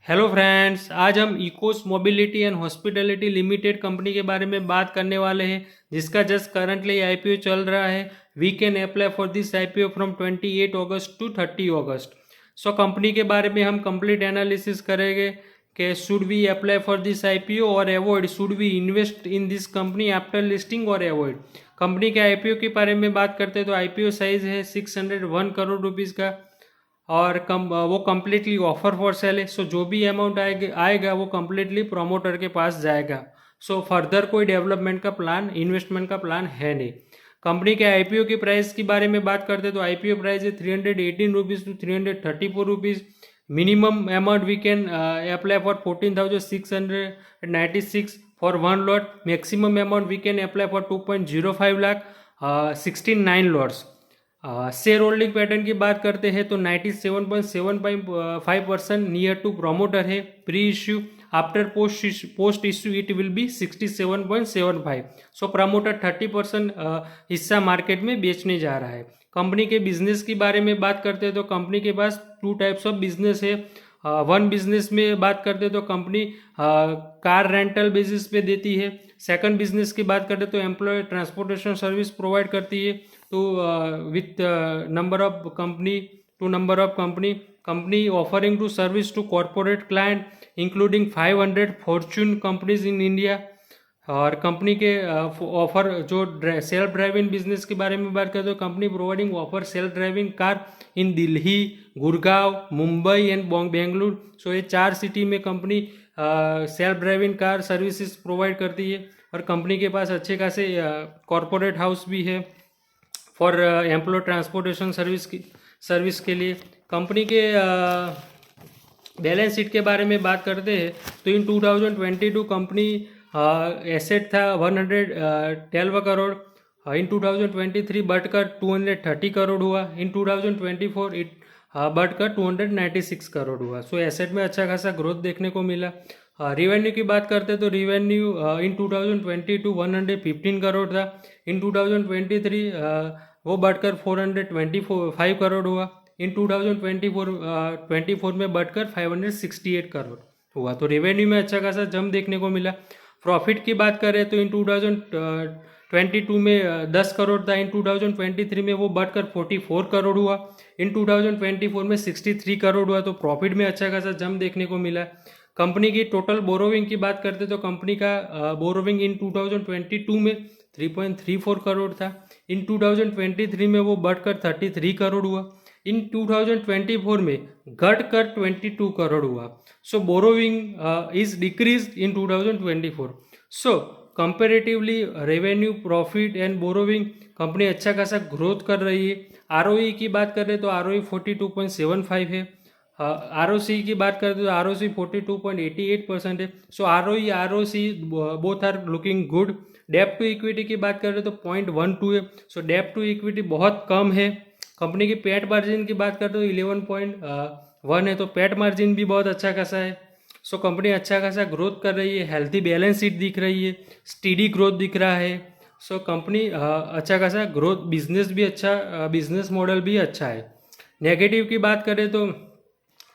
Hello friends, आज हम Eeco mobility and hospitality limited company के बारे में बात करने वाले हैं, जिसका जस्ट करंटली आईपीओ चल रहा है। We can apply for this IPO from 28 August to 30 August. So company के बारे में हम कंप्लीट एनालिसिस करेंगे कि should we apply for this IPO और avoid, should we invest in this company after listing और अवॉइड। कंपनी के IPO के बारे में बात करते हैं तो आईपीओ साइज है 601 करोड़ रुपीज़ का और वो कम्प्लीटली ऑफर फॉर सेल है। सो जो भी अमाउंट आएगा वो कम्प्लीटली प्रोमोटर के पास जाएगा। सो फर्दर कोई डेवलपमेंट का प्लान, इन्वेस्टमेंट का प्लान है नहीं। कंपनी के आईपीओ की प्राइस के बारे में बात करते तो आईपीओ प्राइस है 318 rupees to 334 rupees. Minimum amount we can apply for 14,696 for one lot. Maximum amount we can apply for 2.05 lakh 69 lots. Share holding pattern की बात करते हैं तो 97.75% नियर टू प्रोमोटर है। Pre issue after post issue it will be 67.75। So promoter 30% हिस्सा market में बेचने जा रहा है। कंपनी के बिजनेस के बारे में बात करते हैं तो कंपनी के पास 2 टाइप्स ऑफ बिजनेस है। वन बिजनेस में बात करते तो कंपनी कार रेंटल बेसिस पे देती है। सेकंड बिजनेस की बात करते तो एम्प्लॉय ट्रांसपोर्टेशन सर्विस प्रोवाइड करती है। तो with number of company offering to service to corporate client including 500 Fortune companies in India. और कंपनी के ऑफर जो सेल्फ ड्राइविंग बिजनेस के बारे में बात करें तो company providing offer self driving car in Delhi, Gurgaon, Mumbai and Bengaluru. So ये 4 सिटी में company self driving car services provide करती है। और कंपनी के पास अच्छे खासे कॉरपोरेट हाउस भी है फॉर एम्प्लॉय ट्रांसपोर्टेशन सर्विस के लिए। कंपनी के बैलेंस शीट के बारे में बात करते हैं तो इन 2022 कंपनी एसेट था 112 करोड़। इन 2023 बढ़कर 230 करोड़ हुआ। इन 2024 बढ़कर 296 करोड़ हुआ। सो एसेट में अच्छा खासा ग्रोथ देखने को मिला। रिवेन्यू की बात करते तो रिवेन्यू इन 2022 115 करोड़ था। इन 2023 वो बढ़कर 425 करोड़ हुआ। इन 2024 में बढ़कर 568 करोड़ हुआ। तो रेवेन्यू में अच्छा खासा जंप देखने को मिला। प्रॉफिट की बात करें तो इन 2022 में 10 करोड़ था। इन 2023 में वो बढ़कर 44 करोड़ हुआ। इन 2024 में 63 करोड़ हुआ। तो प्रॉफिट में अच्छा खासा जंप देखने को मिला। कंपनी की टोटल बोरोविंग की बात करते तो कंपनी का बोरोविंग इन 2022 में 3.34 करोड़ था। इन 2023 में वो बढ़कर 33 करोड़ हुआ। इन 2024 में घटकर 22 करोड़ हुआ। So borrowing is decrease in 2024। So comparatively revenue, profit and borrowing company अच्छा खासा ग्रोथ कर रही है। आरओई की बात करें तो आरओई 42.75 है। आरओसी की बात करते तो आरओसी 42.88% है। So ROE ROC both are looking good. डेप्ट टू इक्विटी की बात करें तो 0.12 है। सो डेप्ट टू इक्विटी बहुत कम है। कंपनी की पैट मार्जिन की बात करते तो 11.1 है। तो पैट मार्जिन भी बहुत अच्छा खासा है। सो कंपनी अच्छा खासा ग्रोथ कर रही है। हेल्थी बैलेंस शीट दिख रही है, स्टीडी ग्रोथ दिख रहा है। सो कंपनी अच्छा खासा ग्रोथ, बिजनेस भी अच्छा, बिजनेस मॉडल भी अच्छा है। नेगेटिव की बात करें तो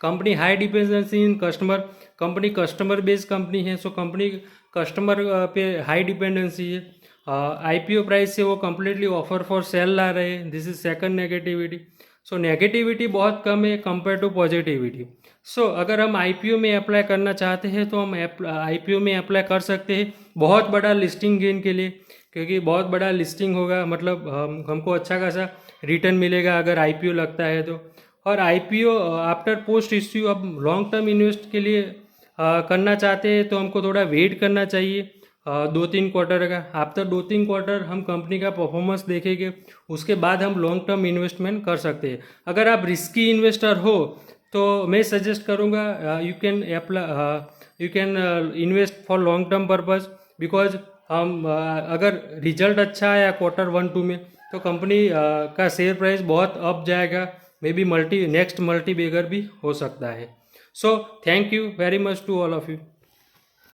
company high dependency in customer, company customer based company है। सो कंपनी कस्टमर पे हाई डिपेंडेंसी है। आईपीओ प्राइस से वो कम्प्लीटली ऑफर फॉर सेल ला रहे हैं। This is second negativity. So negativity बहुत कम है कंपेयर टू पॉजिटिविटी। सो अगर हम आईपीओ में अप्लाई करना चाहते हैं तो हम आईपीओ में अप्लाई कर सकते हैं बहुत बड़ा लिस्टिंग गेन के लिए, क्योंकि बहुत बड़ा लिस्टिंग होगा, मतलब हमको अच्छा खासा रिटर्न मिलेगा अगर आईपीओ लगता है तो। और आईपीओ आफ्टर पोस्ट इश्यू, अब लॉन्ग टर्म इन्वेस्ट के लिए करना चाहते हैं तो हमको थोड़ा वेट करना चाहिए 2-3 क्वार्टर का। आफ्टर 2-3 क्वार्टर हम कंपनी का परफॉर्मेंस देखेंगे, उसके बाद हम लॉन्ग टर्म इन्वेस्टमेंट कर सकते हैं। अगर आप रिस्की इन्वेस्टर हो तो मैं सजेस्ट करूँगा you can invest for long term purpose. Because हम अगर रिजल्ट अच्छा आया Q1-2 में तो कंपनी का शेयर प्राइस बहुत अप जाएगा, maybe next multibagger भी हो सकता है। So thank you very much to all of you.